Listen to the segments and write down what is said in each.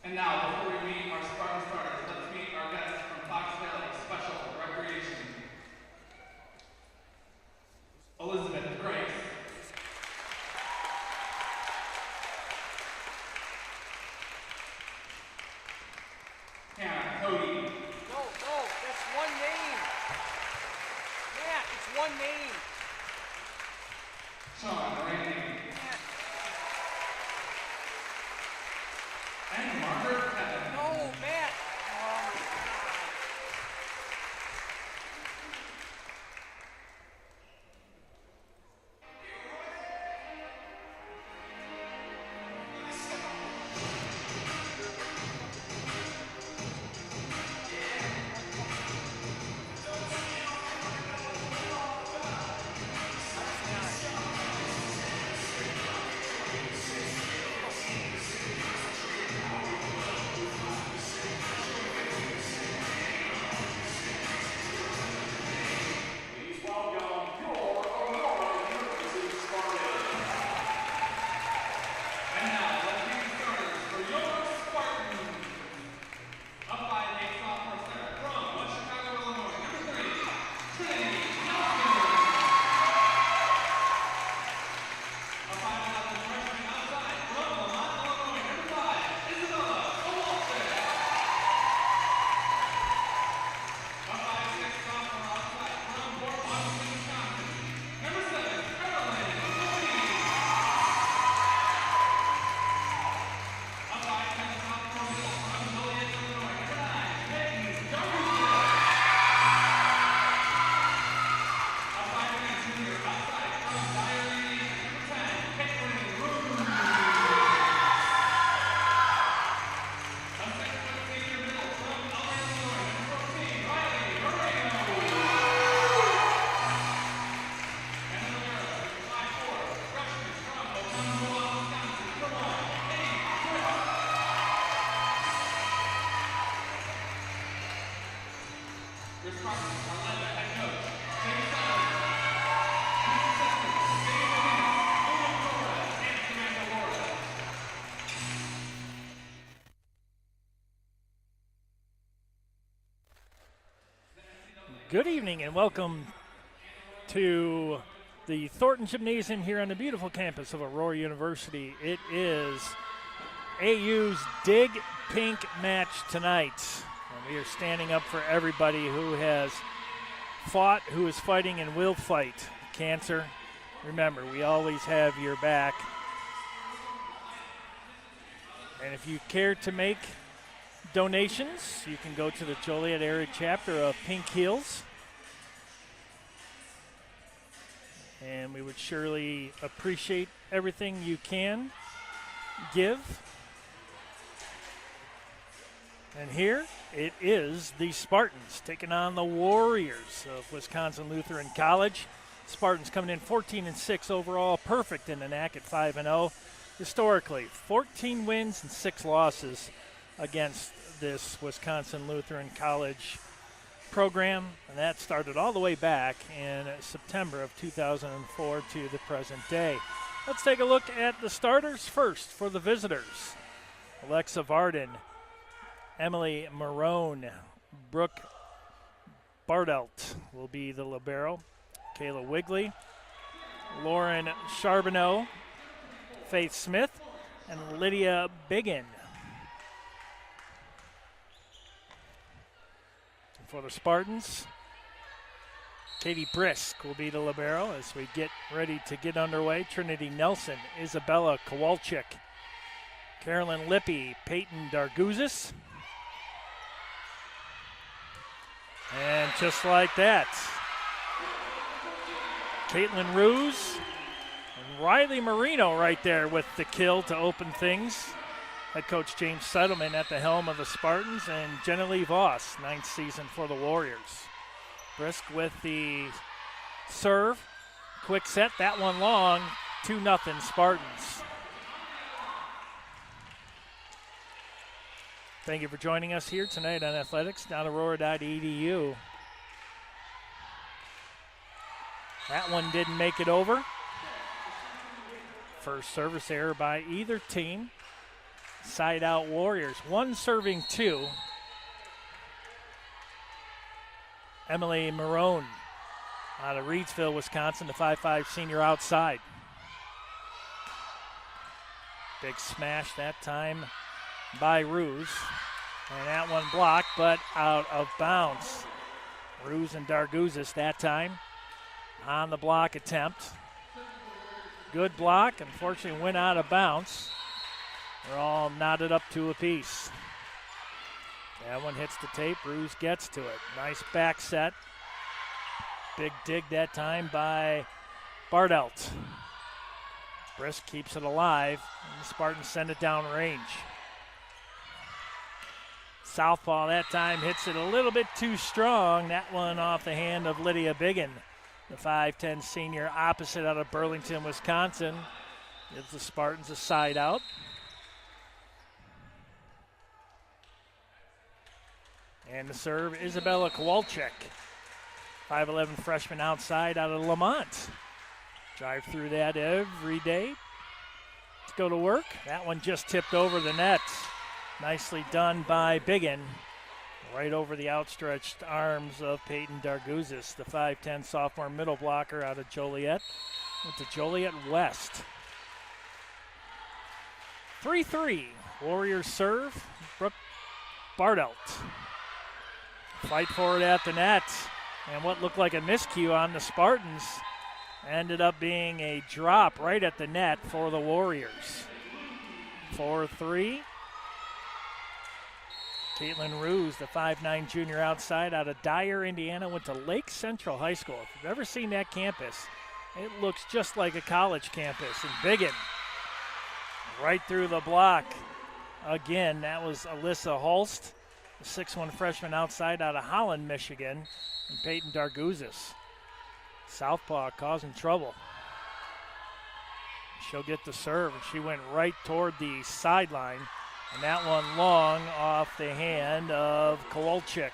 And now, before we meet our Spartan starters, let's meet our guests from Fox Valley Special Recreation. Elizabeth Grace. Hannah Cody. No, that's one name. Matt, it's one name. Sean Randy. And Margaret Kevin. No, Matt. Oh, Good evening and welcome to the Thornton Gymnasium here on the beautiful campus of Aurora University. It is AU's Dig Pink match tonight. And we are standing up for everybody who has fought, who is fighting, and will fight cancer. Remember, we always have your back. And if you care to make donations, you can go to the Joliet area chapter of Pink Heels. And we would surely appreciate everything you can give. And here it is the Spartans taking on the Warriors of Wisconsin Lutheran College. Spartans coming in 14-6 overall, perfect in the NAC at 5-0. Historically, 14 wins and 6 losses against this Wisconsin Lutheran College program, and that started all the way back in September of 2004 to the present day. Let's take a look at the starters first for the visitors. Alexa Varden, Emily Marone, Brooke Bardelt will be the libero. Kayla Wigley, Lauren Charbonneau, Faith Smith, and Lydia Biggin. For the Spartans, Katie Brisk will be the libero as we get ready to get underway. Trinity Nelson, Isabella Kowalczyk, Carolyn Lippy, Peyton Darguzis. And just like that, Caitlin Ruse and Riley Marino right there with the kill to open things. Head coach James Settleman at the helm of the Spartans, and Jenna Lee Voss, 9th season for the Warriors. Brisk with the serve. Quick set, that one long. 2-0 Spartans. Thank you for joining us here tonight on athletics.aurora.edu. That one didn't make it over. First service error by either team. Side out Warriors. One serving two. Emily Marone out of Reedsville, Wisconsin, the 5'5" senior outside. Big smash that time by Ruse. And that one blocked, but out of bounds. Ruse and Darguzis that time on the block attempt. Good block, unfortunately went out of bounds. They're all knotted up to a piece. That one hits the tape, Ruse gets to it. Nice back set. Big dig that time by Bardelt. Brisk keeps it alive, and the Spartans send it down range. Southpaw that time hits it a little bit too strong. That one off the hand of Lydia Biggin, the 5'10" senior opposite out of Burlington, Wisconsin. Gives the Spartans a side out. And the serve, Isabella Kowalczyk, 5'11" freshman outside out of Lamont. Drive through that every day. Let's go to work. That one just tipped over the net. Nicely done by Biggin. Right over the outstretched arms of Peyton Darguzis, the 5'10" sophomore middle blocker out of Joliet. Went to Joliet West. 3-3. Warriors serve. Brooke Bardelt. Fight for it at the net. And what looked like a miscue on the Spartans ended up being a drop right at the net for the Warriors. 4-3. Caitlin Ruse, the 5'9" junior outside out of Dyer, Indiana, went to Lake Central High School. If you've ever seen that campus, it looks just like a college campus. And Biggin right through the block. Again, that was Alyssa Holst, the 6'1" freshman outside out of Holland, Michigan, and Peyton Darguzis. Southpaw causing trouble. She'll get the serve, and she went right toward the sideline. And that one long off the hand of Kowalczyk.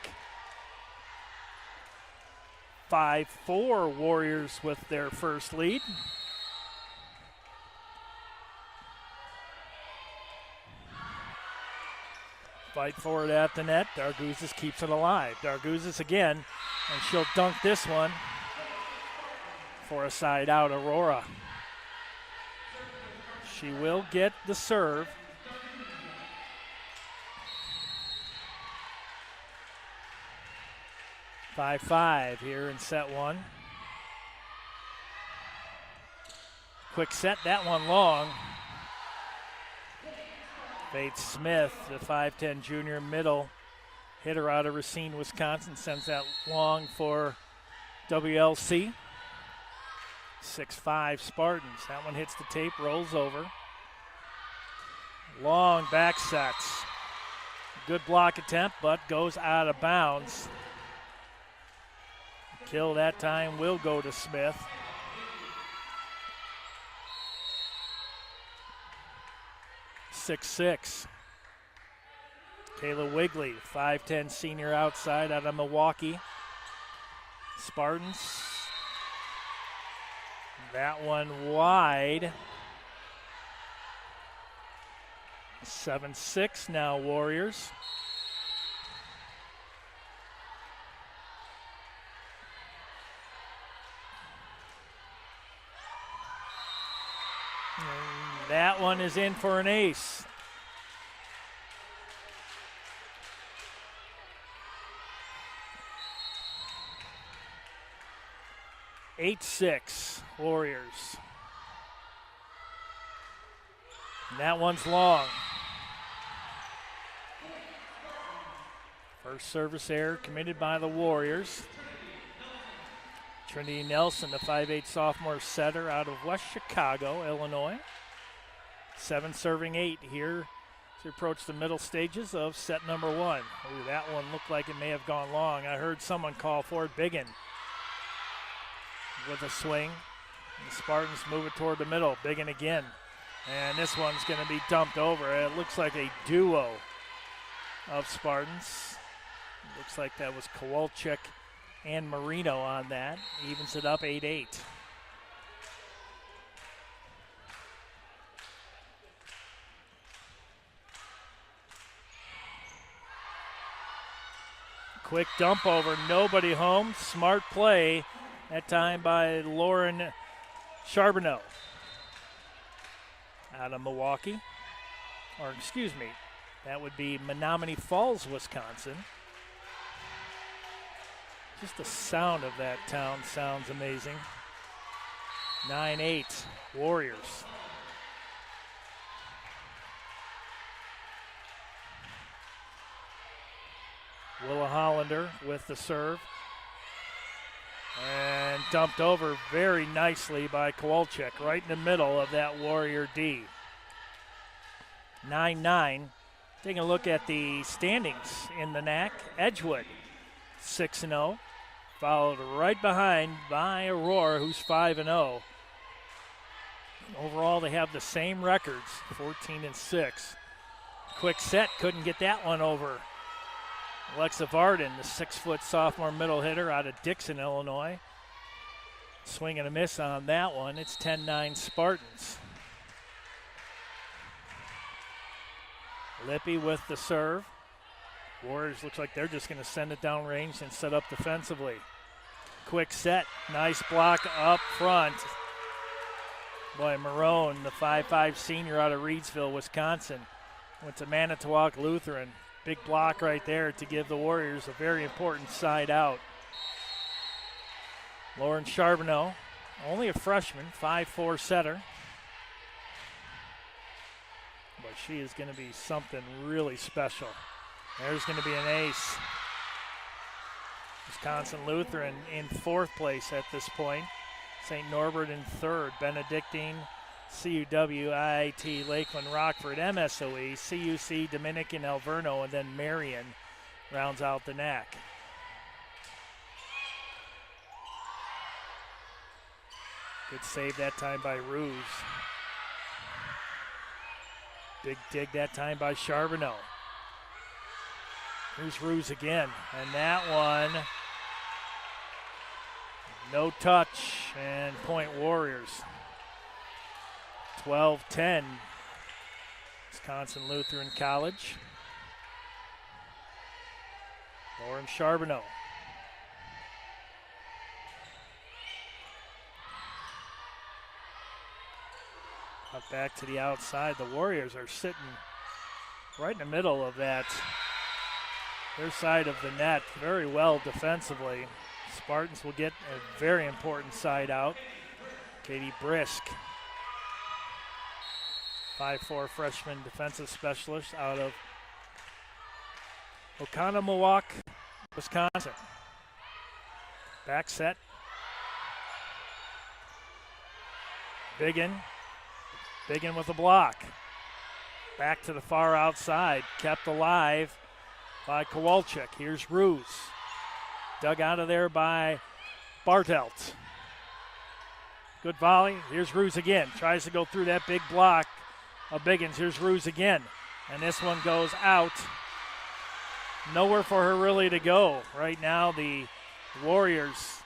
5-4 Warriors with their first lead. Fight for it at the net. Darguzis keeps it alive. Darguzis again, and she'll dunk this one for a side out Aurora. She will get the serve. 5-5 here in set one. Quick set, that one long. Faith Smith, the 5'10" junior middle hitter out of Racine, Wisconsin, sends that long for WLC. 6'5" Spartans. That one hits the tape, rolls over. Long back sets. Good block attempt, but goes out of bounds. Kill that time will go to Smith. Six. Kayla Wigley, 5'10" senior outside out of Milwaukee. Spartans. That one wide. 7-6 now Warriors. And that one is in for an ace. (8-6) Warriors. And that one's long. First service error committed by the Warriors. Trinity Nelson, the 5'8" sophomore setter out of West Chicago, Illinois. 7 serving 8 here as we approach the middle stages of set number 1. Ooh, that one looked like it may have gone long. I heard someone call for it. Biggin with a swing. The Spartans move it toward the middle. Biggin again. And this one's going to be dumped over. It looks like a duo of Spartans. Looks like that was Kowalczyk and Marino on that. Evens it up 8-8. Quick dump over, nobody home. Smart play that time by Lauren Charbonneau out of Milwaukee. Or excuse me, that would be Menominee Falls, Wisconsin. Just the sound of that town sounds amazing. 9-8, Warriors. Willa Hollander with the serve. And dumped over very nicely by Kowalczyk, right in the middle of that Warrior D. 9-9. Taking a look at the standings in the NAC. Edgewood, 6-0. Followed right behind by Aurora, who's 5-0. Overall, they have the same records, 14-6. Quick set, couldn't get that one over. Alexa Varden, the 6-foot sophomore middle hitter out of Dixon, Illinois. Swing and a miss on that one. It's 10-9 Spartans. Lippy with the serve. Warriors looks like they're just going to send it down range and set up defensively. Quick set, nice block up front. Boy, Marone, the 5'5 senior out of Reedsville, Wisconsin, went to Manitowoc Lutheran. Big block right there to give the Warriors a very important side out. Lauren Charbonneau, only a freshman, 5'4 setter. But she is going to be something really special. There's going to be an ace. Wisconsin Lutheran in 4th place at this point. St. Norbert in 3rd. Benedictine, CUW, IIT, Lakeland, Rockford, MSOE, CUC, Dominican, Alverno, and then Marion rounds out the NAC. Good save that time by Ruse. Big dig that time by Charbonneau. Here's Ruse again, and that one, no touch, and point Warriors. 12-10, Wisconsin Lutheran College. Lauren Charbonneau. Up back to the outside. The Warriors are sitting right in the middle of that, their side of the net, very well defensively. Spartans will get a very important side out. Katie Brisk, 5'4 freshman defensive specialist out of Oconomowoc, Wisconsin. Back set. Biggin with a block. Back to the far outside, kept alive by Kowalczyk. Here's Ruse. Dug out of there by Bartelt. Good volley. Here's Ruse again. Tries to go through that big block of Biggins. Here's Ruse again. And this one goes out. Nowhere for her really to go. Right now, the Warriors'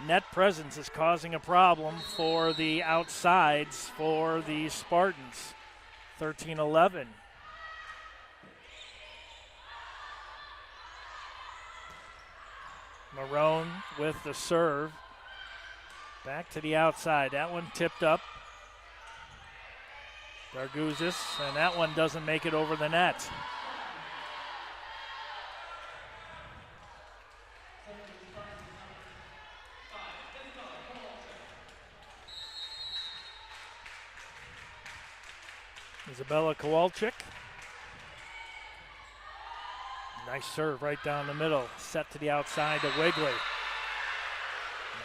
net presence is causing a problem for the outsides for the Spartans. 13-11. Marone with the serve. Back to the outside. That one tipped up. Darguzis, and that one doesn't make it over the net. Isabella Kowalczyk. Nice serve right down the middle. Set to the outside to Wigley.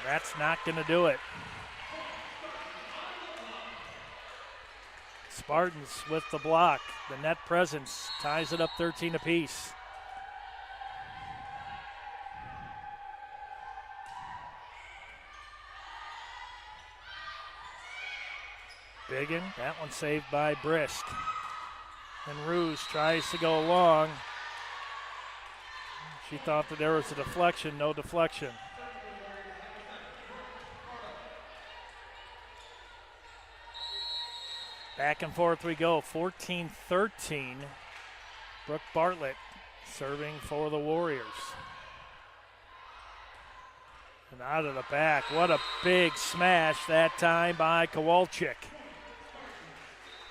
That's not going to do it. Spartans with the block. The net presence ties it up 13 apiece. Biggin, that one saved by Brisk. And Ruse tries to go long. She thought that there was a deflection, no deflection. Back and forth we go, 14-13. Brooke Bartlett serving for the Warriors. And out of the back, what a big smash that time by Kowalczyk.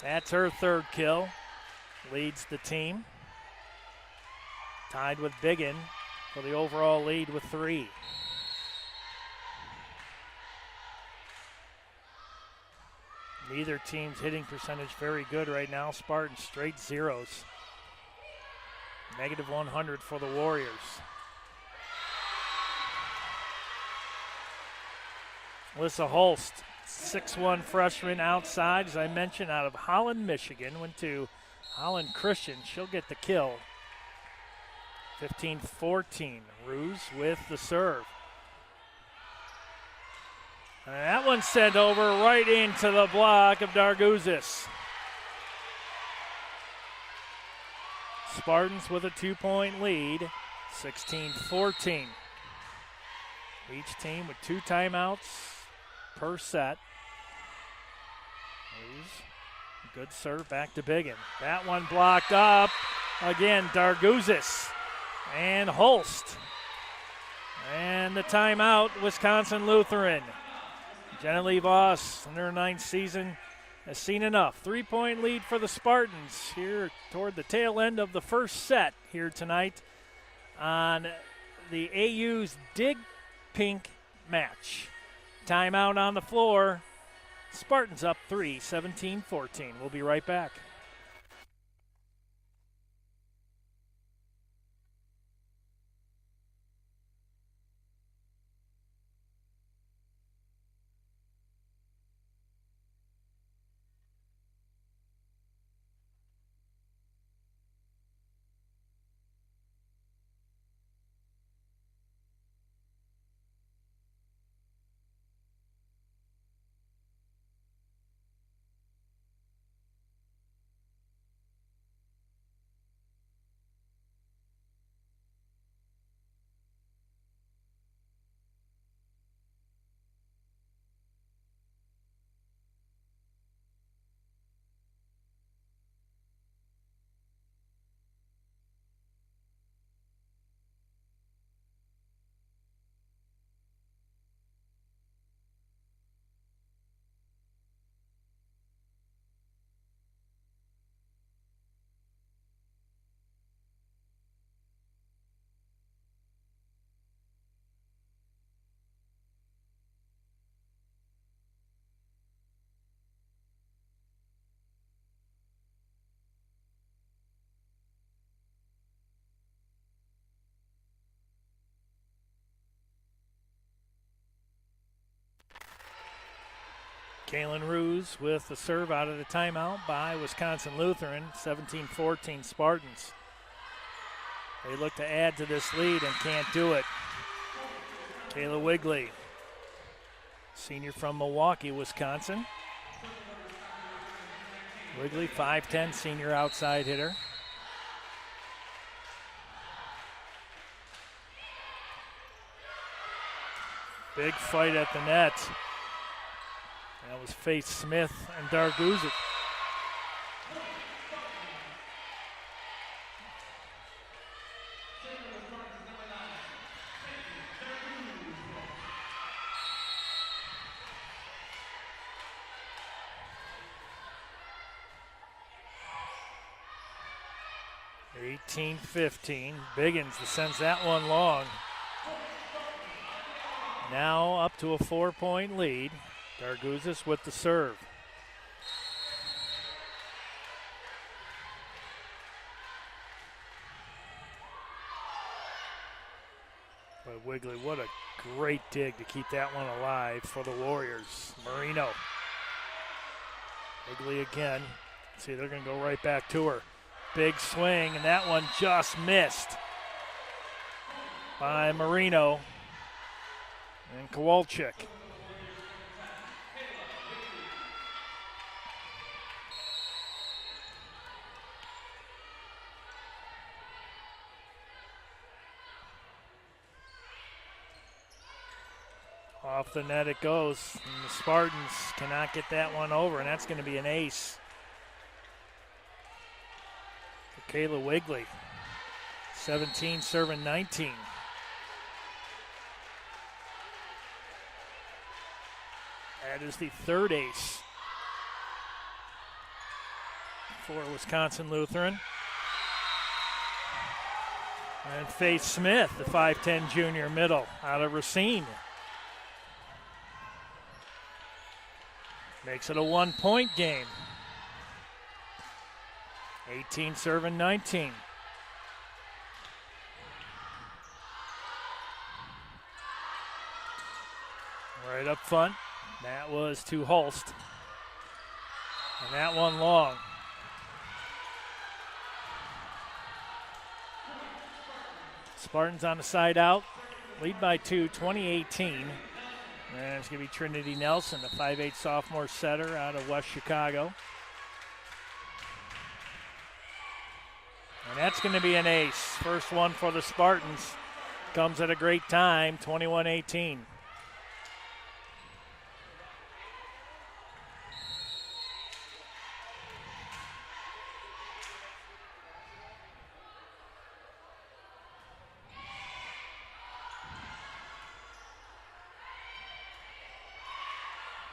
That's her third kill, leads the team. Tied with Biggin for the overall lead with 3. Neither team's hitting percentage very good right now. Spartans straight zeros. Negative 100 for the Warriors. Alyssa Holst, 6'1" freshman outside, as I mentioned, out of Holland, Michigan. Went to Holland Christian. She'll get the kill. 15-14. Ruse with the serve. And that one sent over right into the block of Darguzis. Spartans with a 2-point lead, 16-14. Each team with 2 timeouts per set. Good serve back to Biggin. That one blocked up. Again, Darguzis and Holst. And the timeout, Wisconsin Lutheran. Jenna Lee Voss in her 9th season has seen enough. 3-point lead for the Spartans here toward the tail end of the first set here tonight on the AU's Dig Pink match. Timeout on the floor. Spartans up 3, 17-14. We'll be right back. Kaylin Ruse with the serve out of the timeout by Wisconsin Lutheran, 17-14 Spartans. They look to add to this lead and can't do it. Kayla Wigley, senior from Milwaukee, Wisconsin. Wigley, 5'10", senior outside hitter. Big fight at the net. That was Faith Smith and Darguzis. They're 18-15. Biggins sends that one long. Now up to a 4-point lead. Darguzis with the serve. But Wigley, what a great dig to keep that one alive for the Warriors. Marino. Wigley again. See, they're going to go right back to her. Big swing, and that one just missed by Marino and Kowalczyk. Off the net it goes, and the Spartans cannot get that one over, and that's going to be an ace for Kayla Wigley. 17 serving 19. That is the third ace for Wisconsin Lutheran. And Faith Smith, the 5'10 junior middle out of Racine. Makes it a 1-point game. 18 serving 19. Right up front, that was to Holst. And that one long. Spartans on the side out, lead by 2, 20-18. And it's going to be Trinity Nelson, the 5'8 sophomore setter out of West Chicago. And that's going to be an ace. First one for the Spartans. Comes at a great time, 21-18.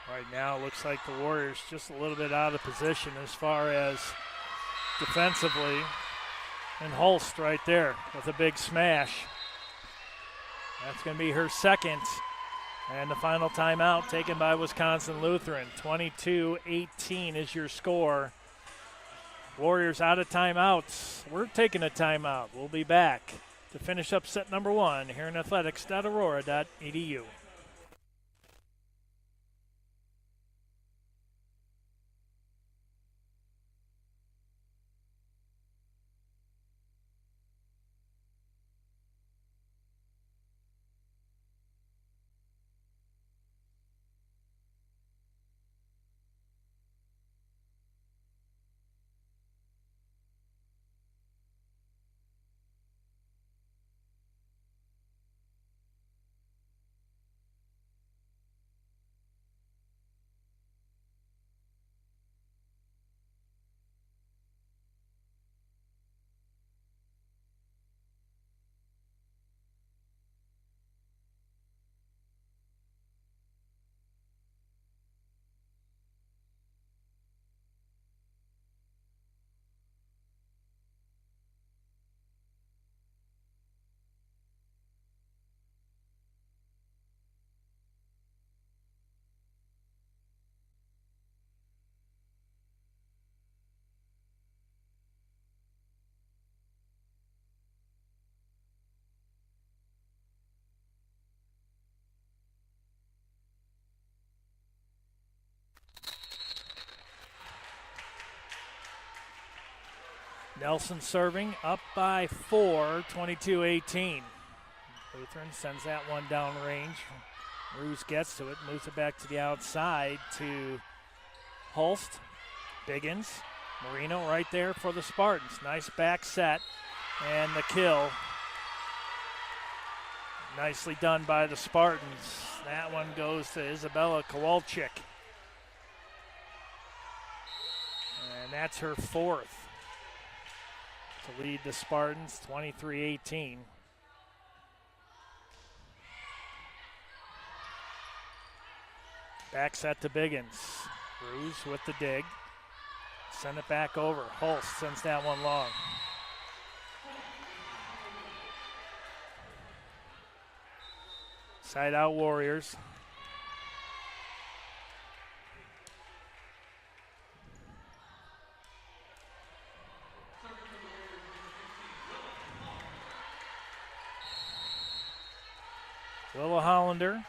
Right now, it looks like the Warriors just a little bit out of position as far as defensively. And Holst right there with a big smash. That's going to be her second. And the final timeout taken by Wisconsin Lutheran. 22-18 is your score. Warriors out of timeouts. We're taking a timeout. We'll be back to finish up set number 1 here in athletics.aurora.edu. Nelson serving up by 4, 22-18. Lutheran sends that one down range. Ruse gets to it, moves it back to the outside to Holst. Biggins, Marino right there for the Spartans. Nice back set and the kill. Nicely done by the Spartans. That one goes to Isabella Kowalczyk. And that's her fourth to lead the Spartans, 23-18. Back set to Biggins. Ruse with the dig. Send it back over. Holst sends that one long. Side out Warriors. Willa Hollander,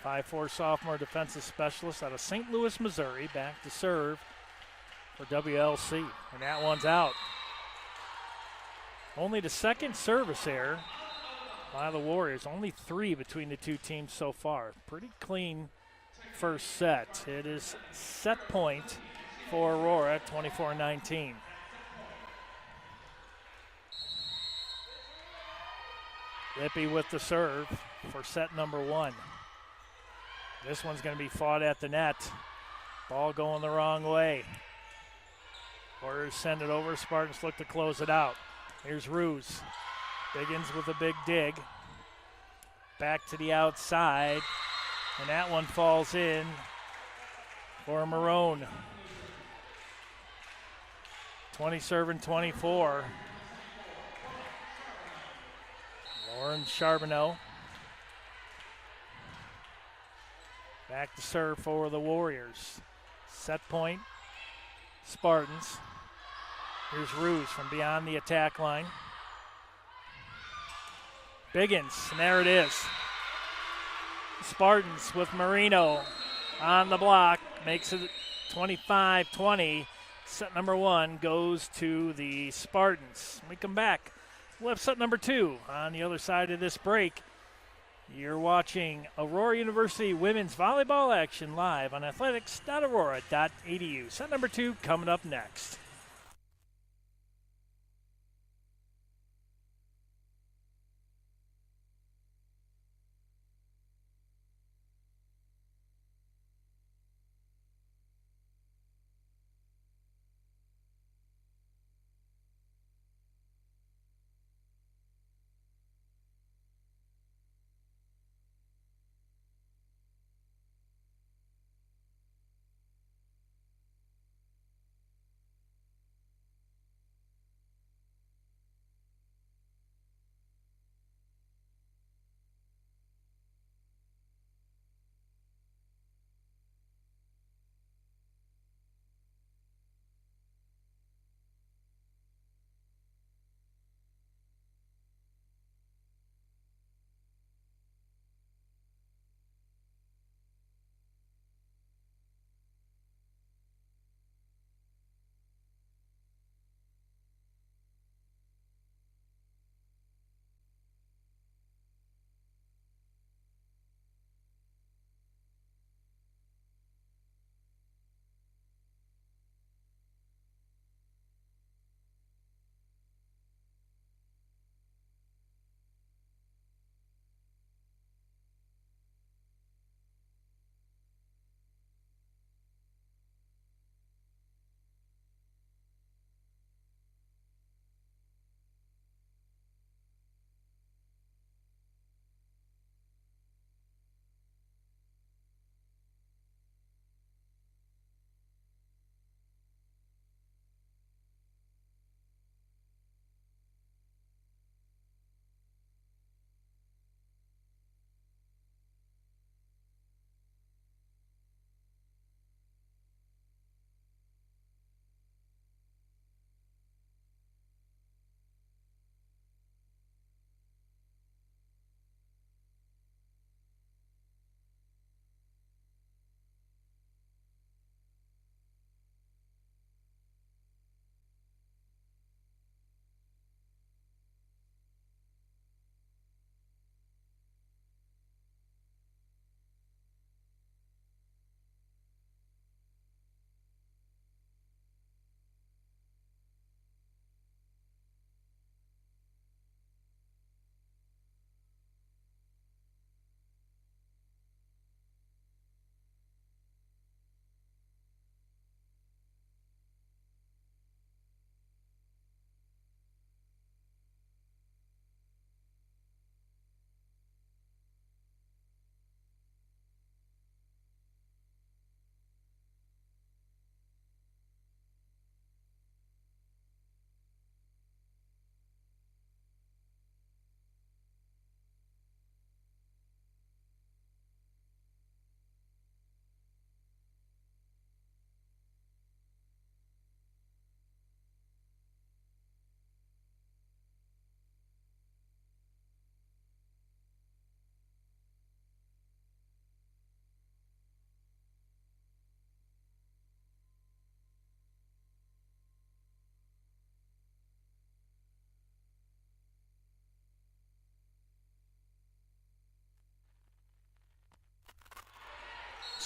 5'4 sophomore defensive specialist out of St. Louis, Missouri, back to serve for WLC. And that one's out. Only the second service error by the Warriors. Only 3 between the two teams so far. Pretty clean first set. It is set point for Aurora, 24-19. Lippy with the serve for set number 1. This one's going to be fought at the net. Ball going the wrong way. Warriors send it over. Spartans look to close it out. Here's Ruse. Biggins with a big dig. Back to the outside. And that one falls in for Marone. 20 serving 24. Lauren Charbonneau. Back to serve for the Warriors. Set point, Spartans. Here's Ruse from beyond the attack line. Biggins, and there it is. Spartans with Marino on the block, makes it 25-20. Set number 1 goes to the Spartans. When we come back, we'll have set number 2 on the other side of this break. You're watching Aurora University women's volleyball action live on athletics.aurora.edu. Set number 2 coming up next.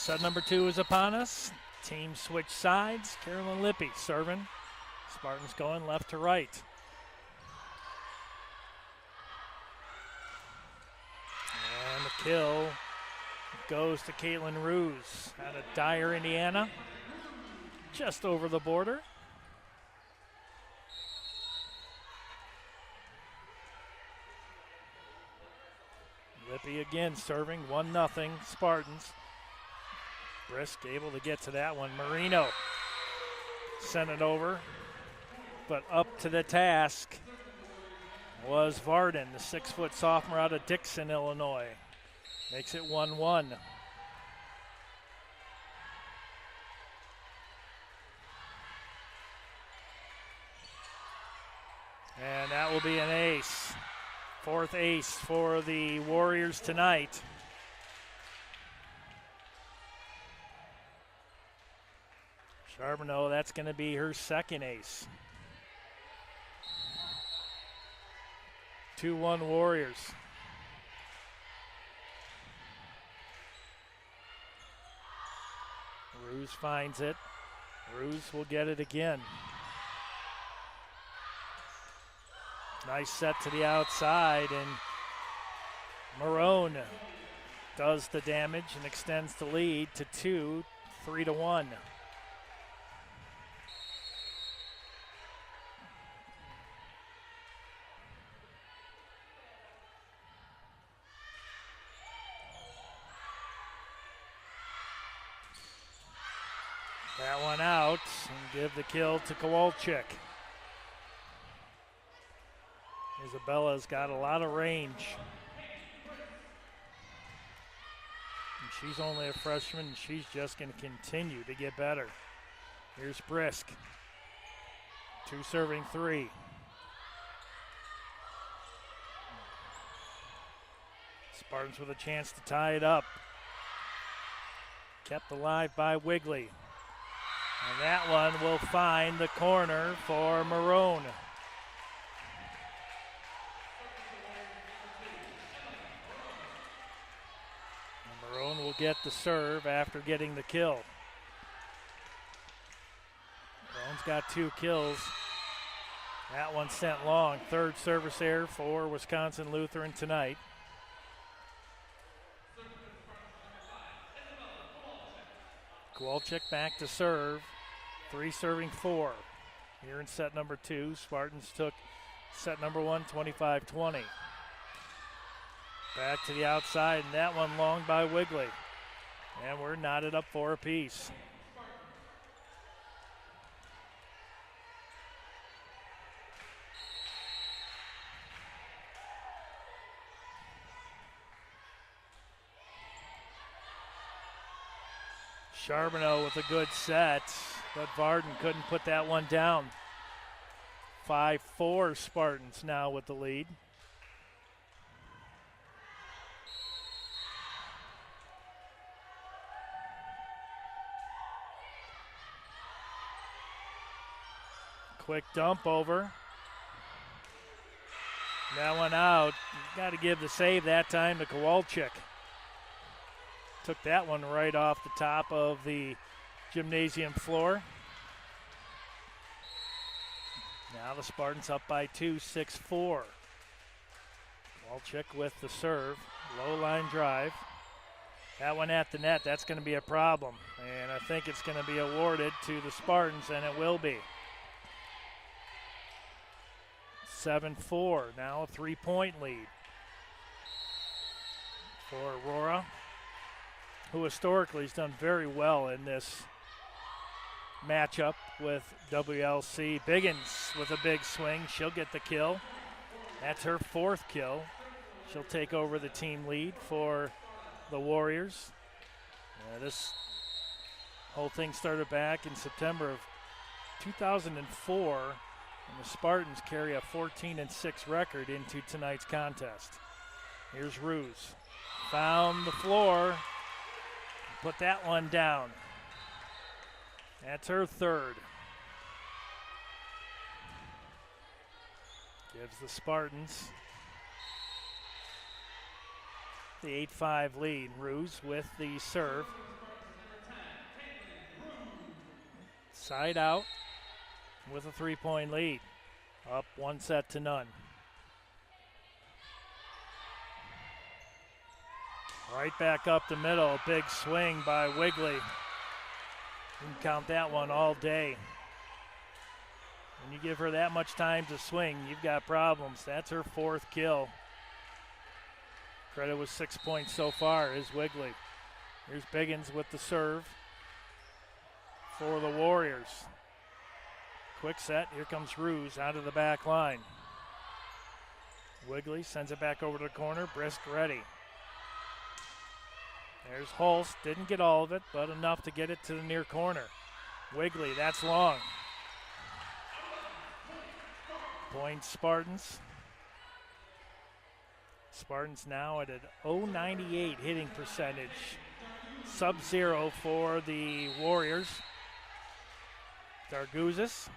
Set number 2 is upon us. Team switch sides. Carolyn Lippy serving. Spartans going left to right. And the kill goes to Caitlin Ruse out of Dyer, Indiana. Just over the border. Lippy again serving, 1-0 Spartans. Brisk able to get to that one. Marino sent it over, but up to the task was Varden, the 6-foot sophomore out of Dixon, Illinois. Makes it 1-1. And that will be an ace. 4th ace for the Warriors tonight. Charbonneau, that's going to be her 2nd ace. 2-1 Warriors. Ruse finds it. Ruse will get it again. Nice set to the outside, and Marone does the damage and extends the lead to 2, 3-1. That one out, and give the kill to Kowalczyk. Isabella's got a lot of range. And she's only a freshman, and she's just going to continue to get better. Here's Brisk. 2 serving 3. Spartans with a chance to tie it up. Kept alive by Wigley. And that one will find the corner for Marone. Marone will get the serve after getting the kill. Marone's got 2 kills. That one sent long. 3rd service error for Wisconsin Lutheran tonight. Kowalczyk back to serve. 3 serving 4. Here in set number 2, Spartans took set number 1, 25-20. Back to the outside, and that one long by Wigley. And we're knotted up 4 apiece. Charbonneau with a good set, but Varden couldn't put that one down. 5-4 Spartans now with the lead. Quick dump over. That one out. Got to give the save that time to Kowalczyk. Took that one right off the top of the gymnasium floor. Now the Spartans up by 2, 6-4. Kowalczyk with the serve. Low line drive. That one at the net. That's going to be a problem. And I think it's going to be awarded to the Spartans, and it will be. 7-4, now a 3-point lead for Aurora, who historically has done very well in this matchup with WLC. Biggins with a big swing. She'll get the kill. That's her 4th kill. She'll take over the team lead for the Warriors. This whole thing started back in September of 2004. And the Spartans carry a 14-6 record into tonight's contest. Here's Ruse. Found the floor. Put that one down. That's her 3rd. Gives the Spartans the 8-5 lead. Ruse with the serve. Side out with a 3-point lead. Up 1-0. Right back up the middle. Big swing by Wigley. You can count that one all day. When you give her that much time to swing, you've got problems. That's her 4th kill. Credit with 6 points so far is Wigley. Here's Biggins with the serve for the Warriors. Quick set. Here comes Ruse out of the back line. Wigley sends it back over to the corner. Brisk ready. There's Holst. Didn't get all of it, but enough to get it to the near corner. Wigley, that's long. Point Spartans. Spartans now at an .098 hitting percentage. Sub-0 for the Warriors. Darguzis.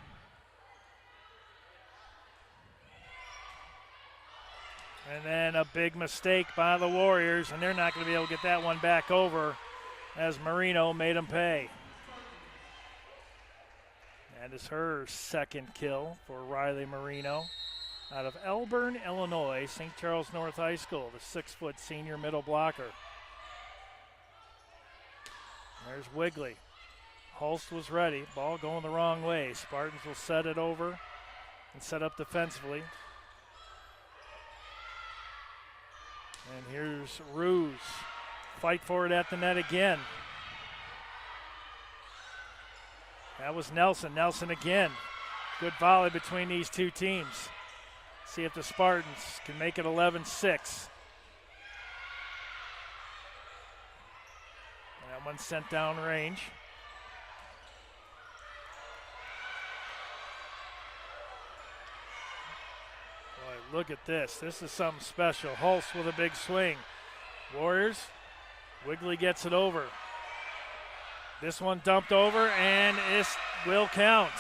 And then a big mistake by the Warriors, and they're not going to be able to get that one back over as Marino made them pay. That is her 2nd kill for Riley Marino out of Elburn, Illinois, St. Charles North High School, the 6-foot senior middle blocker. There's Wigley. Holst was ready. Ball going the wrong way. Spartans will set it over and set up defensively. And here's Ruse. Fight for it at the net again. That was Nelson. Nelson again. Good volley between these two teams. See if the Spartans can make it 11-6. That one sent down range. Boy, look at this. This is something special. Holst with a big swing. Warriors, Wigley gets it over. This one dumped over, and it will count.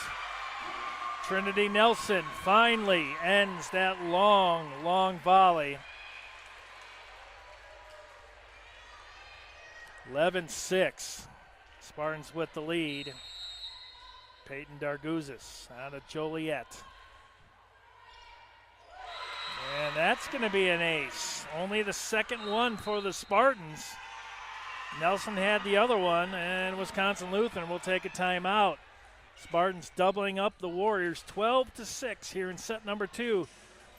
Trinity Nelson finally ends that long, long volley. 11-6. Spartans with the lead. Peyton Darguzis out of Joliet. And that's going to be an ace. Only the 2nd one for the Spartans. Nelson had the other one, and Wisconsin Lutheran will take a timeout. Spartans doubling up the Warriors 12-6 here in set number 2.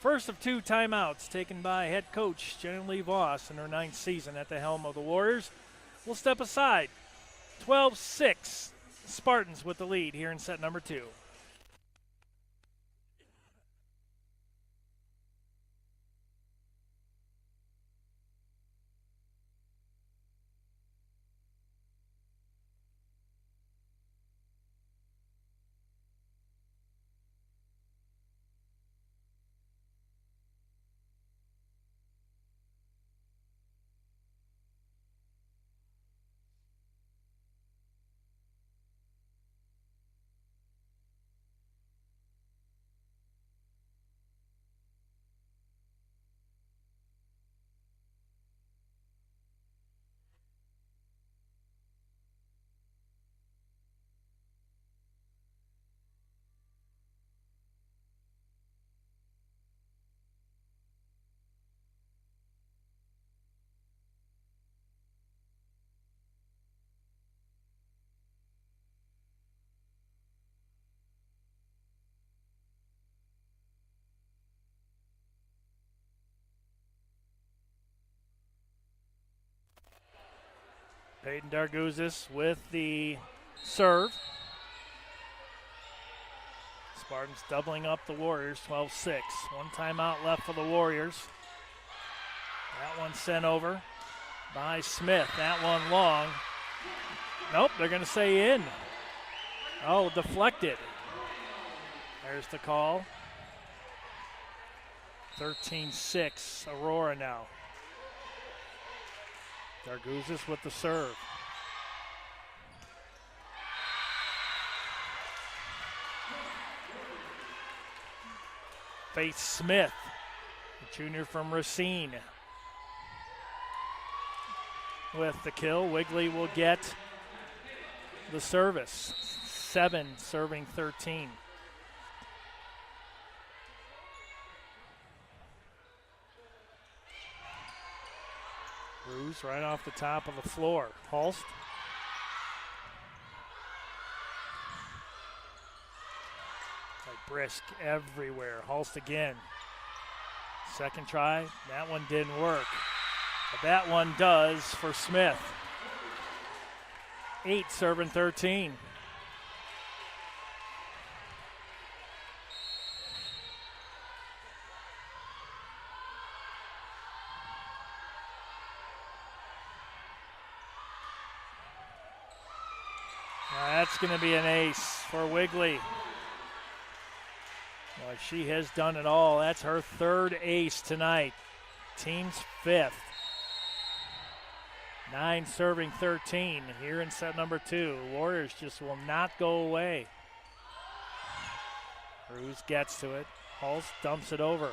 First of 2 timeouts taken by head coach Jenny Lee Voss in her 9th season at the helm of the Warriors. We'll step aside. 12-6. Spartans with the lead here in set number 2. Peyton Darguzis with the serve. Spartans doubling up the Warriors, 12-6. One timeout left for the Warriors. That one sent over by Smith. That one long. Nope, they're going to say in. Oh, deflected. There's the call. 13-6, Aurora now. Darguzis with the serve. Faith Smith, the junior from Racine, with the kill. Wigley will get the service. 7 serving 13. Ruse right off the top of the floor. Hulst. Like brisk everywhere. Hulst again. Second try. That one didn't work. But that one does for Smith. 8 serving 13. That's going to be an ace for Wigley. Well, she has done it all. That's her 3rd ace tonight. Team's 5th. 9 serving 13 here in set number 2. Warriors just will not go away. Ruse gets to it. Hulst dumps it over.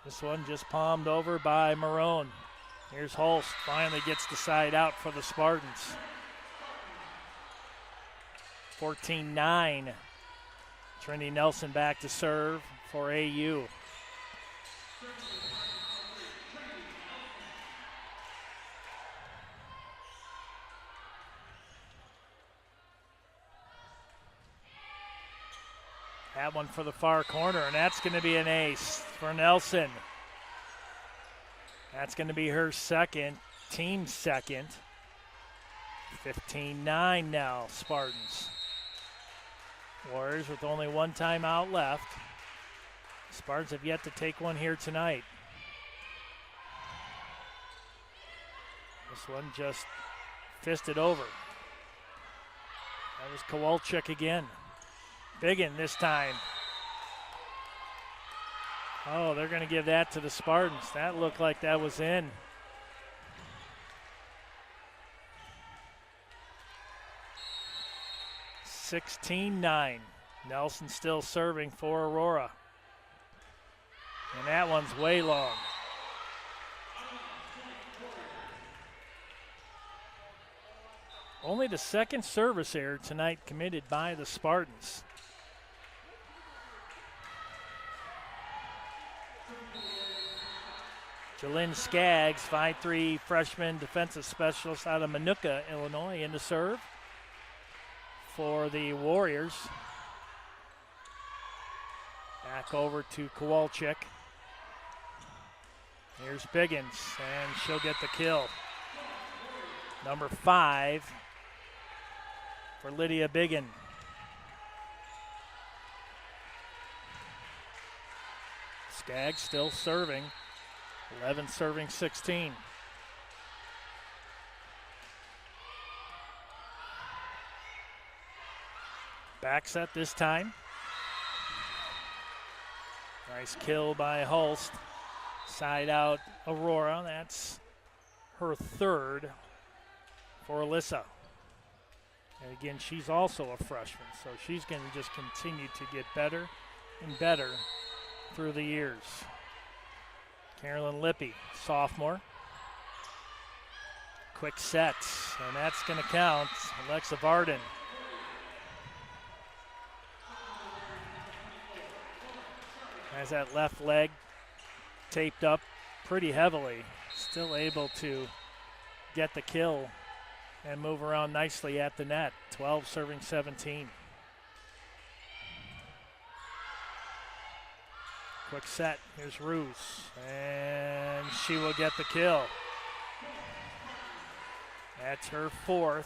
This one just palmed over by Marone. Here's Hulst, finally gets the side out for the Spartans. 14-9. Trinity Nelson back to serve for AU. That one for the far corner, and that's going to be an ace for Nelson. That's going to be her second, team second. 15-9 now, Spartans. Warriors with only one timeout left. Spartans have yet to take one here tonight. This one just fisted over. That was Kowalczyk again. Biggin this time. Oh, they're going to give that to the Spartans. That looked like that was in. (16-9). Nelson still serving for Aurora. And that one's way long. Only the second service error tonight committed by the Spartans. Jalen Skaggs, 5'3" freshman defensive specialist out of Minooka, Illinois, in the serve for the Warriors. Back over to Kowalczyk. Here's Biggins, and she'll get the kill. Number 5 for Lydia Biggin. Skaggs still serving. 11 serving 16. Back set this time. Nice kill by Hulst. Side out Aurora. That's her 3rd for Alyssa. And again, she's also a freshman, so she's going to just continue to get better and better through the years. Carolyn Lippy, sophomore. Quick sets, and that's going to count. Alexa Varden. Has that left leg taped up pretty heavily. Still able to get the kill and move around nicely at the net. 12 serving 17. Quick set, here's Ruse, and she will get the kill. That's her 4th.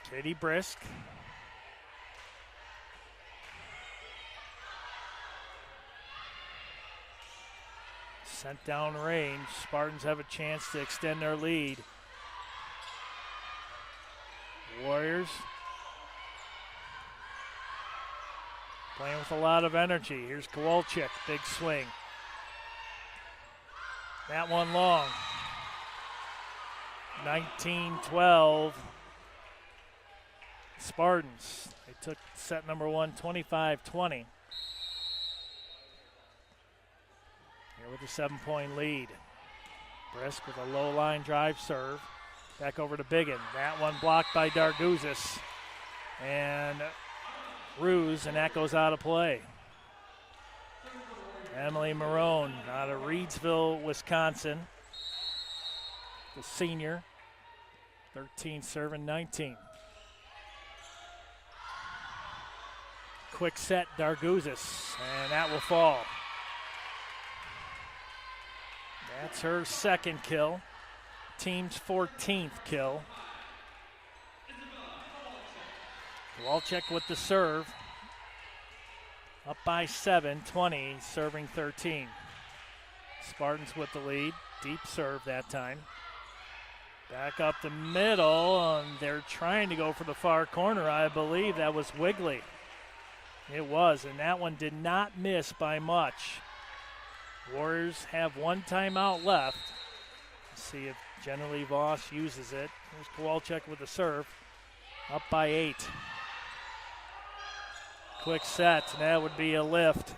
Katie Brisk. Sent down range. Spartans have a chance to extend their lead. Warriors playing with a lot of energy. Here's Kowalczyk, big swing. That one long. 19-12. Spartans. They took set number 1, 25-20. Here with a 7-point lead. Brisk with a low line drive serve. Back over to Biggin. That one blocked by Darguzis. And Ruse, and that goes out of play. Emily Marone out of Reedsville, Wisconsin. The senior. 13 serving 19. Quick set, Darguzis, and that will fall. That's her second kill. Team's 14th kill. Kowalczyk with the serve. Up by 7, 20, serving 13. Spartans with the lead. Deep serve that time. Back up the middle, and they're trying to go for the far corner. I believe that was Wigley. It was, and that one did not miss by much. Warriors have one timeout left. Let's see if Jenny Voss uses it. Here's Kowalczyk with the serve. Up by 8. Quick set, and that would be a lift.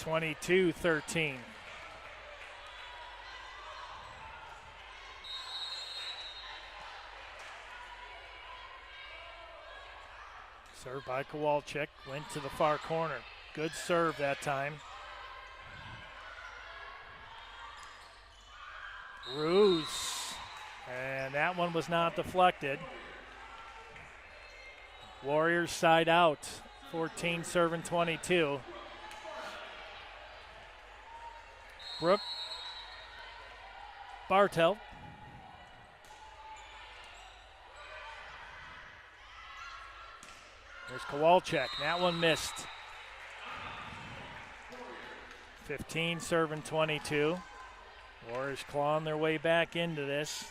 (22-13). Served by Kowalczyk, went to the far corner. Good serve that time. Ruse, and that one was not deflected. Warriors side out, 14 serving 22. Brooke Bartelt. There's Kowalczyk. That one missed. 15 serving 22. Warriors clawing their way back into this.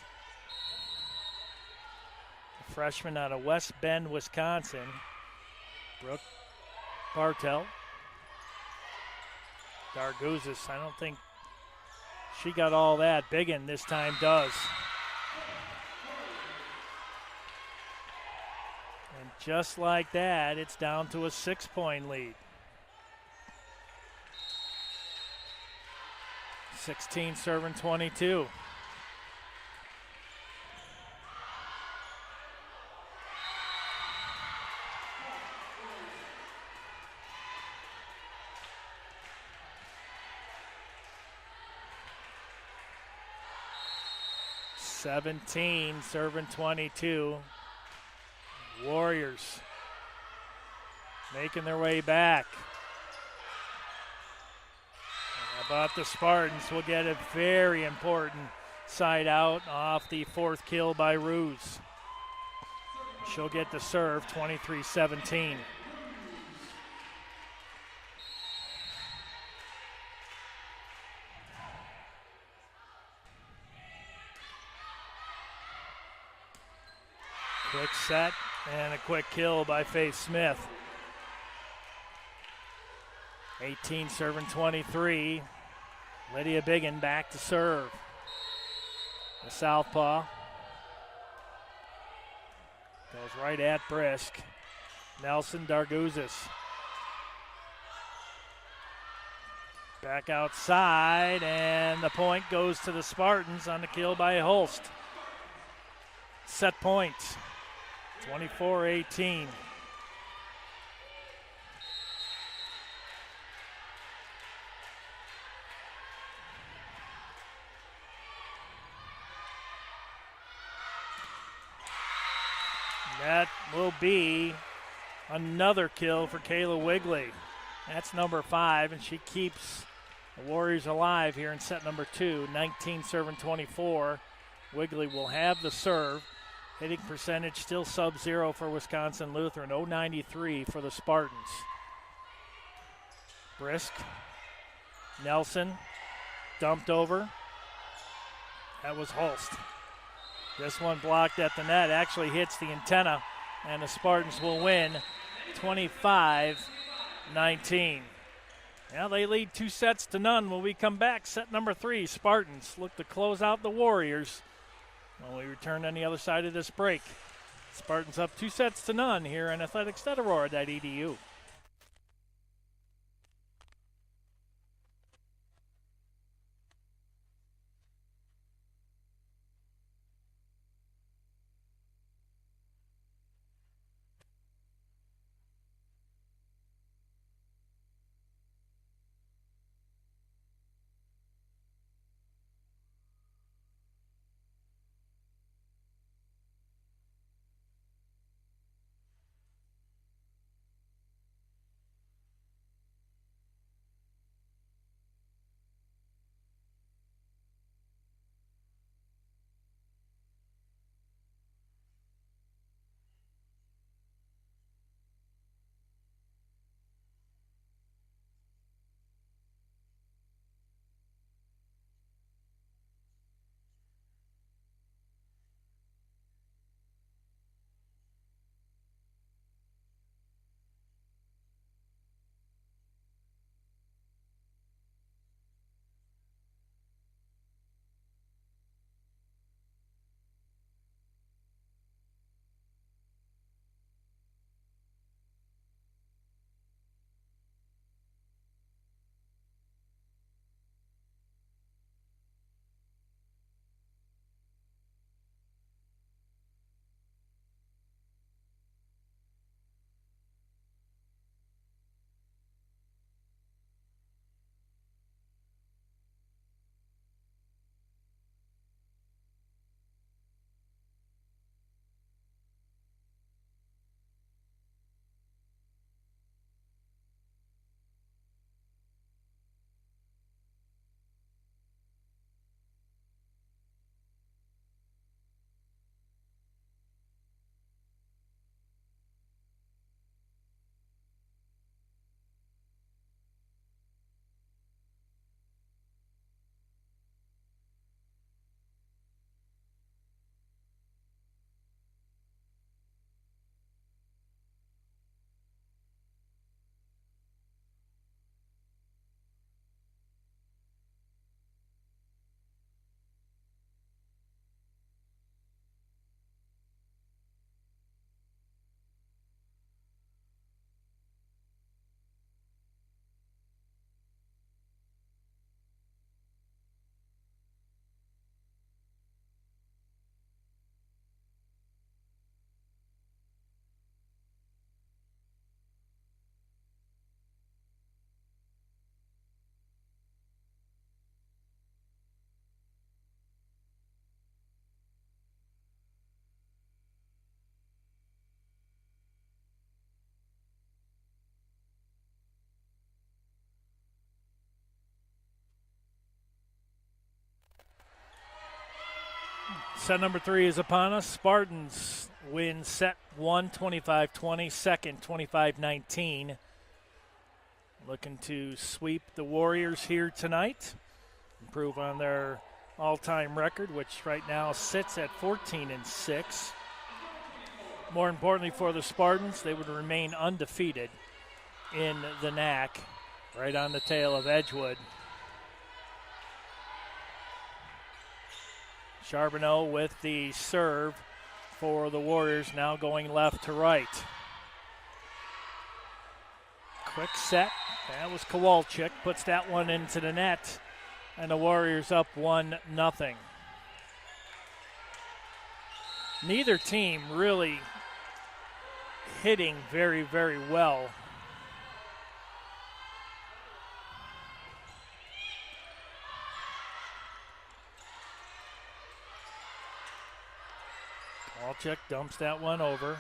The freshman out of West Bend, Wisconsin. Brooke Bartelt. Darguzis, I don't think she got all that. Biggin this time does. And just like that, it's down to a 6-point lead. 16 serving 22. Serving 22. Warriors making their way back. How about the Spartans will get a very important side out off the 4th kill by Ruse. She'll get the serve, 23-17. Quick set and a quick kill by Faith Smith. 18 serving 23. Lydia Biggin back to serve. The southpaw goes right at Brisk. Nelson Darguzis. Back outside, and the point goes to the Spartans on the kill by Holst. Set point. 24-18. That will be another kill for Kayla Wigley. That's number 5, and she keeps the Warriors alive here in set number 2. 19 serving 24. Wigley will have the serve. Hitting percentage still sub-0 for Wisconsin Lutheran. 0.93 for the Spartans. Brisk. Nelson. Dumped over. That was Holst. This one blocked at the net. Actually hits the antenna. And the Spartans will win 25-19. Now they lead 2-0 when we come back. Set number 3. Spartans look to close out the Warriors when we return on the other side of this break. Spartans up 2-0 here on athletics.aurora.edu. Set number 3 is upon us. Spartans win set 1, 25-20. Second, 25-19. Looking to sweep the Warriors here tonight. Improve on their all-time record, which right now sits at 14-6. More importantly for the Spartans, they would remain undefeated in the NAC, right on the tail of Edgewood. Charbonneau with the serve for the Warriors, now going left to right. Quick set. That was Kowalczyk, puts that one into the net, and the Warriors up 1-0. Neither team really hitting very, very well. Kowalczyk dumps that one over.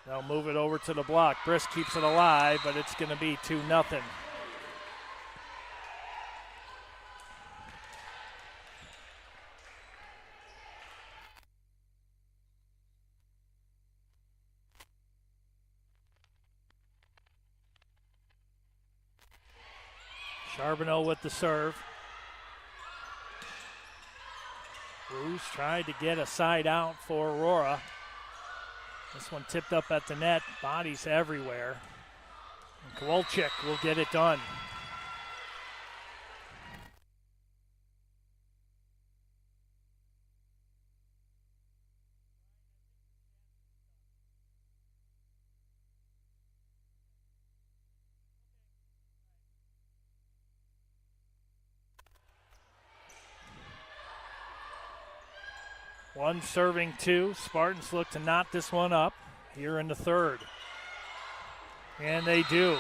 They'll move it over to the block. Brisk keeps it alive, but it's going to be 2-0. Charbonneau with the serve. Bruce tried to get a side out for Aurora. This one tipped up at the net, bodies everywhere. And Kowalczyk will get it done. One serving two. Spartans look to knot this one up here in the third. And they do.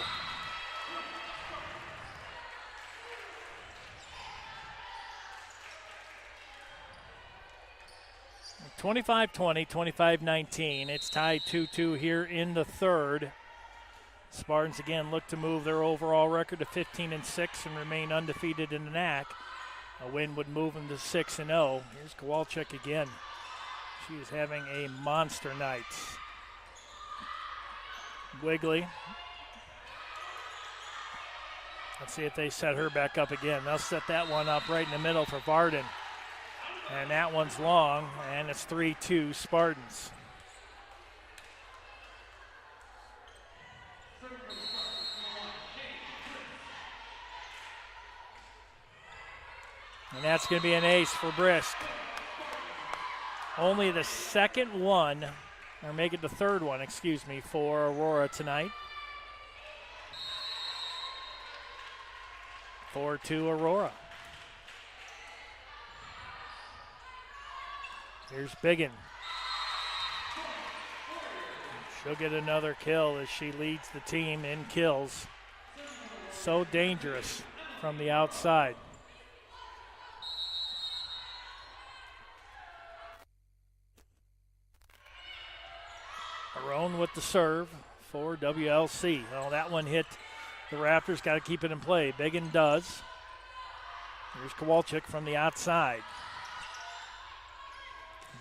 (25-20, 25-19). It's tied 2-2 here in the third. Spartans again look to move their overall record to 15-6 and remain undefeated in the NAC. A win would move them to 6-0. Here's Kowalczyk again. She is having a monster night. Wiggly. Let's see if they set her back up again. They'll set that one up right in the middle for Varden. And that one's long, and it's 3-2 Spartans. And that's going to be an ace for Brisk. Only the second one, or make it the third one, excuse me, for Aurora tonight. 4-2 Aurora. Here's Biggin. She'll get another kill as she leads the team in kills. So dangerous from the outside. Barone with the serve for WLC. Well, that one hit the Raptors. Got to keep it in play. Biggin does. Here's Kowalczyk from the outside.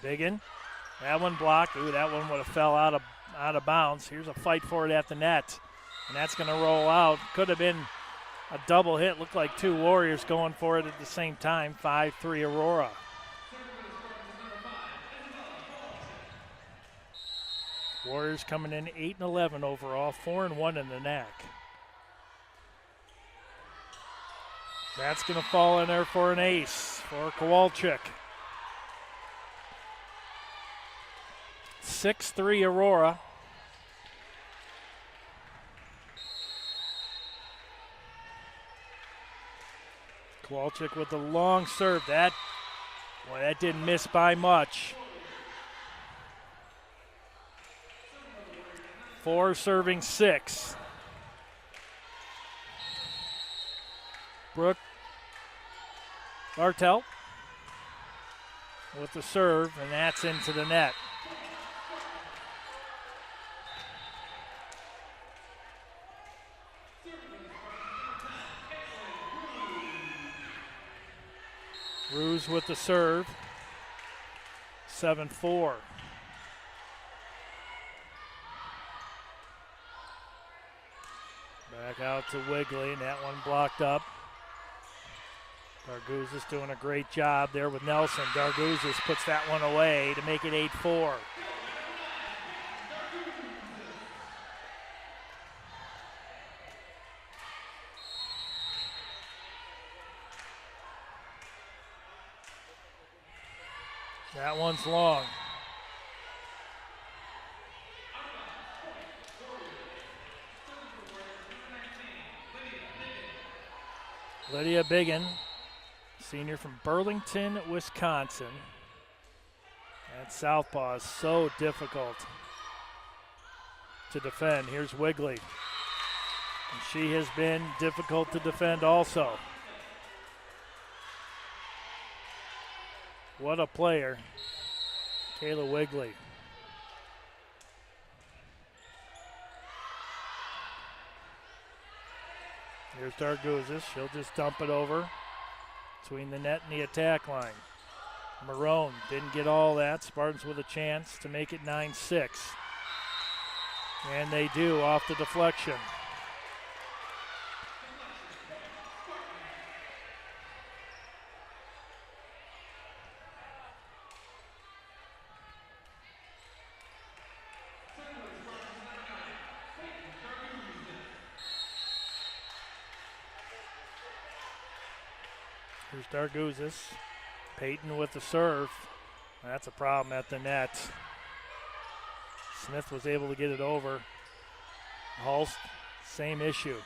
Biggin. That one blocked. Ooh, that one would have fell out of bounds. Here's a fight for it at the net. And that's going to roll out. Could have been a double hit. Looked like two Warriors going for it at the same time. 5-3 Aurora. Warriors coming in 8-11 overall, 4-1 in the NAC. That's going to fall in there for an ace for Kowalczyk. 6-3 Aurora. Kowalczyk with the long serve. That didn't miss by much. 4 serving 6. Brooke Bartel with the serve, and that's into the net. Ruse with the serve. 7-4. Back out to Wigley, and that one blocked up. Darguzis doing a great job there with Nelson. Darguzis puts that one away to make it 8-4. That one's long. Lydia Biggin, senior from Burlington, Wisconsin. That southpaw is so difficult to defend. Here's Wigley. And she has been difficult to defend also. What a player, Kayla Wigley. Here's Darguzis. She'll just dump it over between the net and the attack line. Marone didn't get all that. Spartans with a chance to make it 9-6. And they do off the deflection. Here's Darguzis. Peyton with the serve. That's a problem at the net. Smith was able to get it over. Hulst, same issue.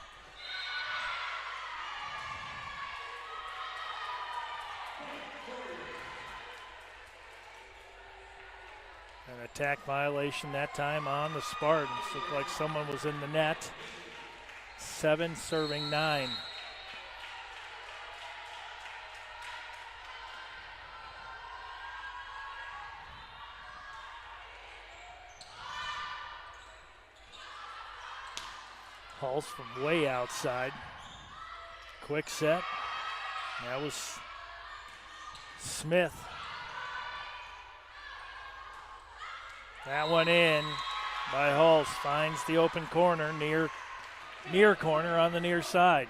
An attack violation that time on the Spartans. Looked like someone was in the net. 7 serving 9. Hulse from way outside. Quick set. That was Smith. That one in by Hulse. Finds the open corner, near corner on the near side.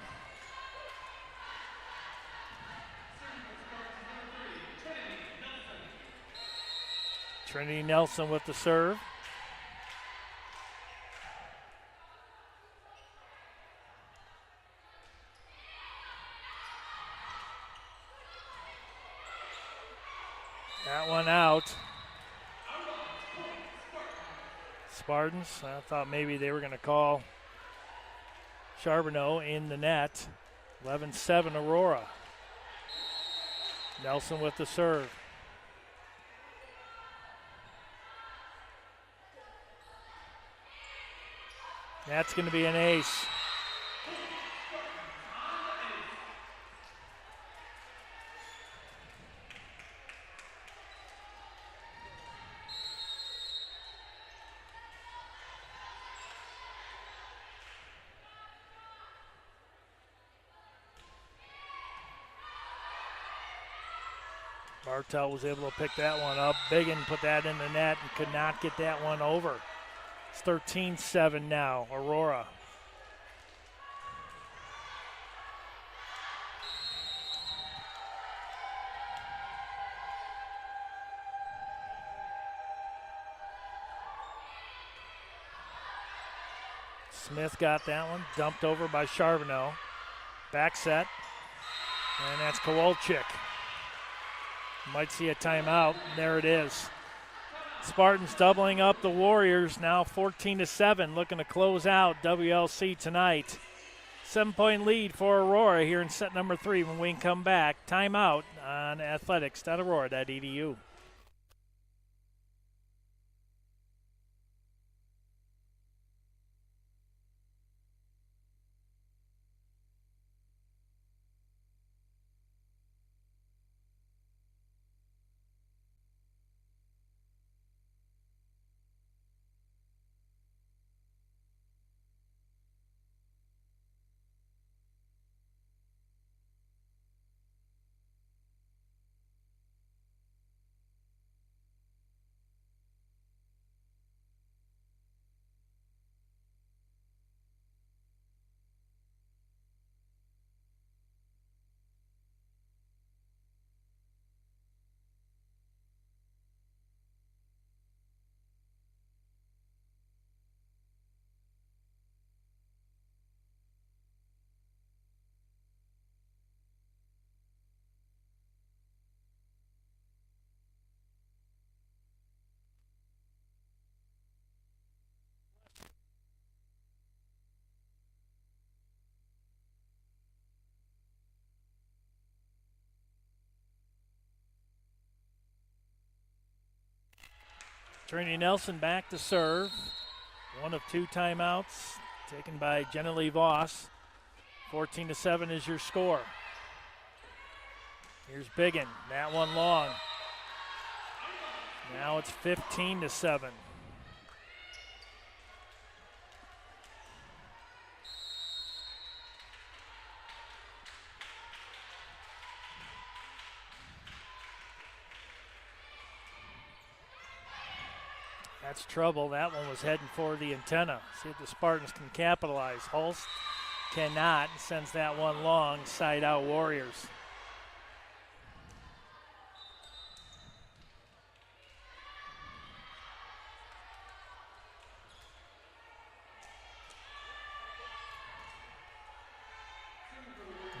Trinity Nelson with the serve. That one out. Spartans, I thought maybe they were going to call Charbonneau in the net. 11-7 Aurora. Nelson with the serve. That's going to be an ace. Bartel was able to pick that one up. Biggin put that in the net and could not get that one over. It's 13-7 now, Aurora. Smith got that one, dumped over by Charbonneau. Back set, and that's Kowalczyk. Might see a timeout, and there it is. Spartans doubling up the Warriors, now 14-7, looking to close out WLC tonight. 7-point lead for Aurora here in set number 3 when we come back. Timeout on athletics.aurora.edu. Trinity Nelson back to serve. One of 2 timeouts taken by Jenna Lee Voss. 14-7 is your score. Here's Biggin. That one long. Now it's 15-7. That's trouble. That one was heading for the antenna. See if the Spartans can capitalize. Hulst cannot. Sends that one long. Side out Warriors.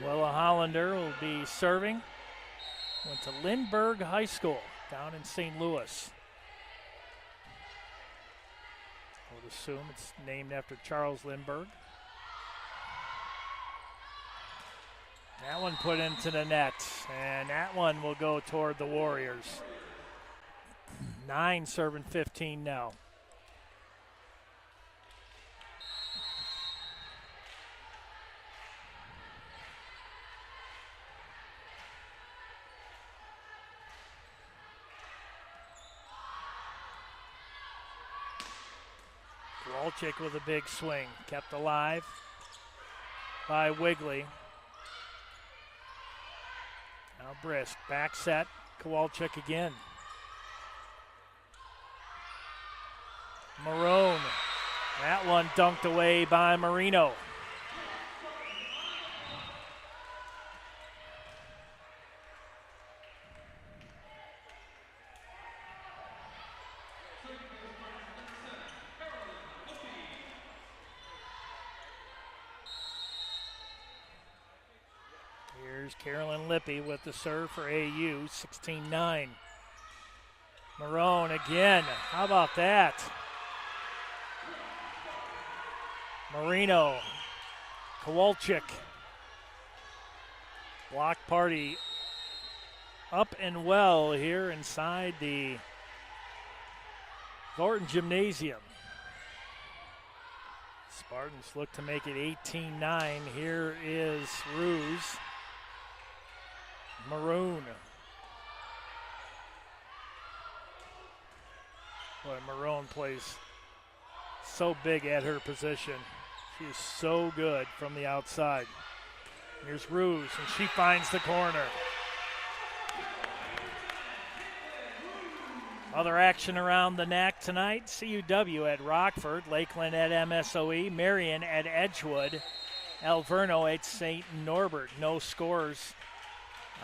Willa Hollander will be serving. Went to Lindbergh High School down in St. Louis. I would assume it's named after Charles Lindbergh. That one put into the net, and that one will go toward the Warriors. 9 serving 15 now. Kowalczyk with a big swing, kept alive by Wigley. Now Brisk, back set, Kowalczyk again. Marone, that one dunked away by Marino. Here's Carolyn Lippy with the serve for AU, 16-9. Marone again, how about that? Marino, Kowalczyk. Block party up and well here inside the Thornton Gymnasium. Spartans look to make it 18-9. Here is Ruse. Maroon. Boy, Maroon plays so big at her position. She is so good from the outside. Here's Ruse, and she finds the corner. Other action around the NAC tonight. CUW at Rockford, Lakeland at MSOE, Marion at Edgewood, Alverno at St. Norbert. No scores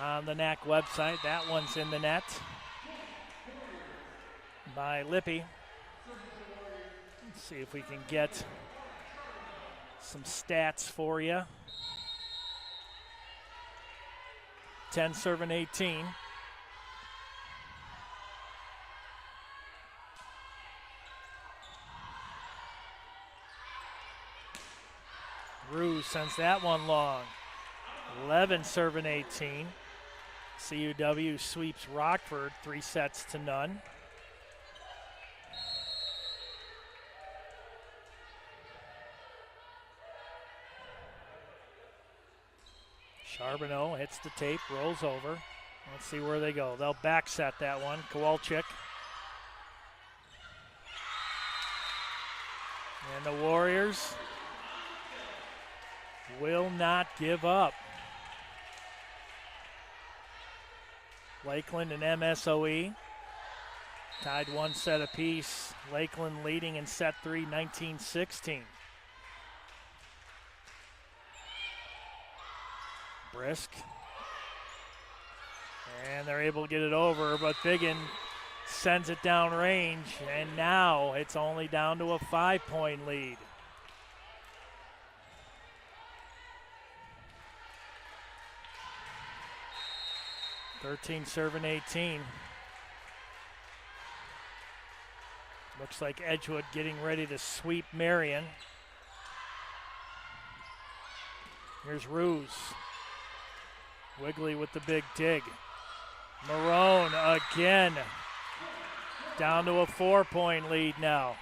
on the NAC website. That one's in the net by Lippy. Let's see if we can get some stats for you. 10 serving 18. Ruse sends that one long. 11 serving 18. CUW sweeps Rockford 3-0. Charbonneau hits the tape, rolls over. Let's see where they go. They'll back set that one. Kowalczyk. And the Warriors will not give up. Lakeland and MSOE tied 1 set apiece. Lakeland leading in set 3, 19-16. Brisk. And they're able to get it over, but Biggin sends it down range, and now it's only down to a 5-point lead. (13 serving 18). Looks like Edgewood getting ready to sweep Marion. Here's Ruse. Wigley with the big dig. Marone again. down to a 4-point lead now.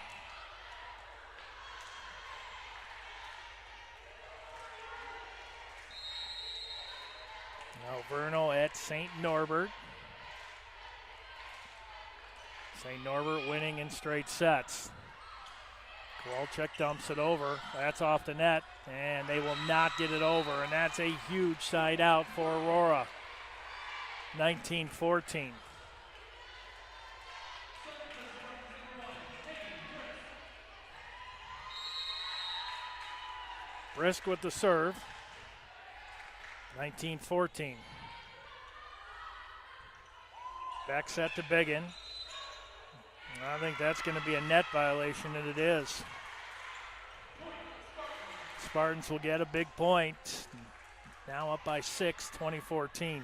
Alverno at St. Norbert. St. Norbert winning in straight sets. Kowalczyk dumps it over. That's off the net, and they will not get it over, and that's a huge side out for Aurora. 19-14. Brisk with the serve. 19-14. Back set to Biggin. I think that's going to be a net violation, and it is. Spartans will get a big point. Now up by 6, 20-14.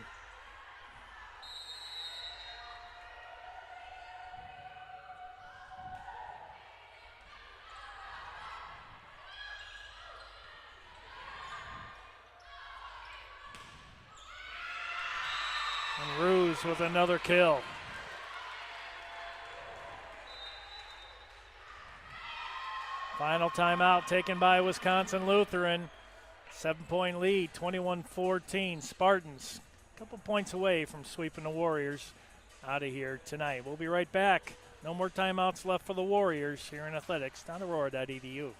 And Ruse with another kill. Final timeout taken by Wisconsin Lutheran. 7-point lead, 21-14. Spartans a couple points away from sweeping the Warriors out of here tonight. We'll be right back. No more timeouts left for the Warriors here in athletics. Aurora.edu.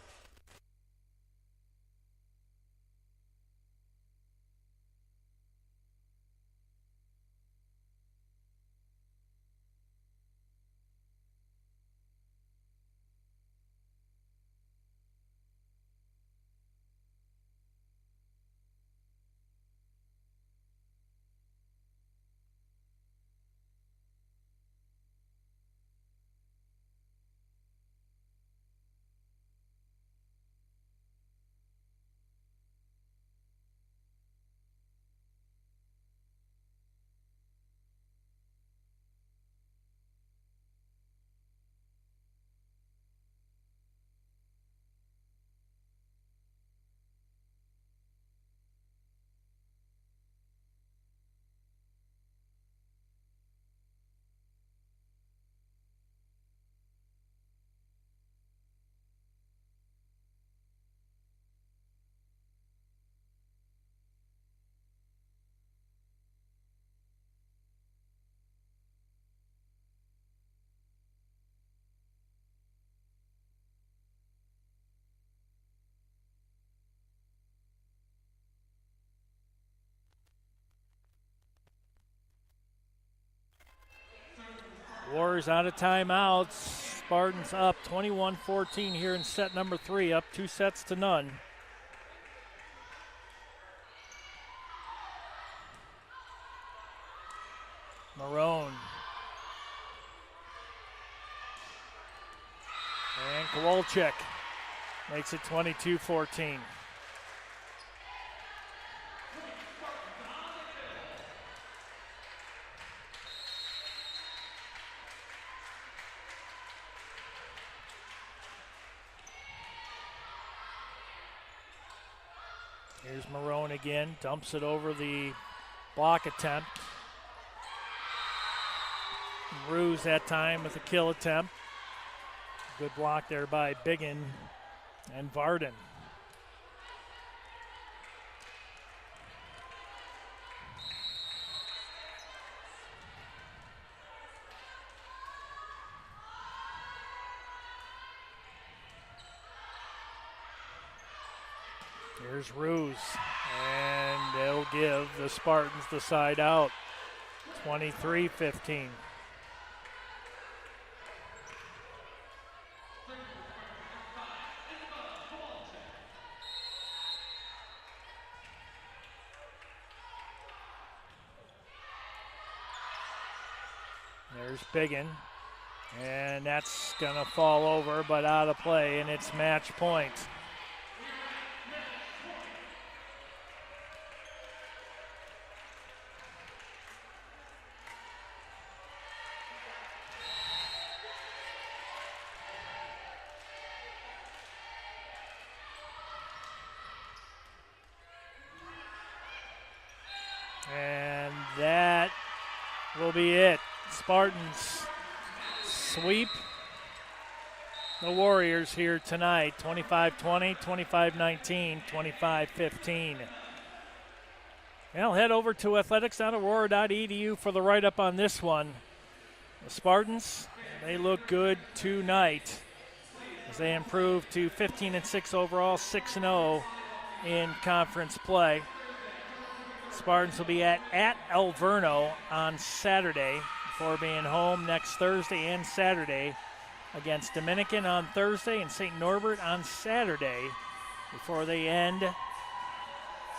Warriors out of timeouts. Spartans up 21-14 here in set number 3, up 2-0. Marone. And Kowalczyk makes it 22-14. Here's Marone again, dumps it over the block attempt. Ruse that time with a kill attempt. Good block there by Biggin and Varden. Here's Ruse, and they'll give the Spartans the side out, 23-15. There's Biggin, and that's going to fall over, but out of play, and it's match point. And that will be it. Spartans sweep the Warriors here tonight, 25-20, 25-19, 25-15. Well, head over to athletics.aurora.edu for the write-up on this one. The Spartans, they look good tonight as they improve to 15-6 overall, 6-0 in conference play. Spartans will be at Alverno on Saturday before being home next Thursday and Saturday against Dominican on Thursday and St. Norbert on Saturday before they end.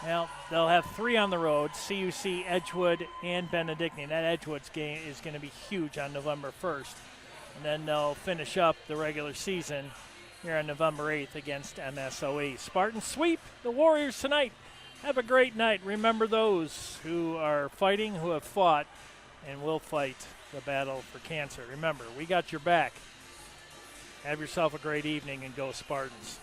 Well, they'll have 3 on the road, CUC, Edgewood, and Benedictine. That Edgewood's game is going to be huge on November 1st. And then they'll finish up the regular season here on November 8th against MSOE. Spartans sweep the Warriors tonight. Have a great night. Remember those who are fighting, who have fought, and will fight the battle for cancer. Remember, we got your back. Have yourself a great evening and go Spartans.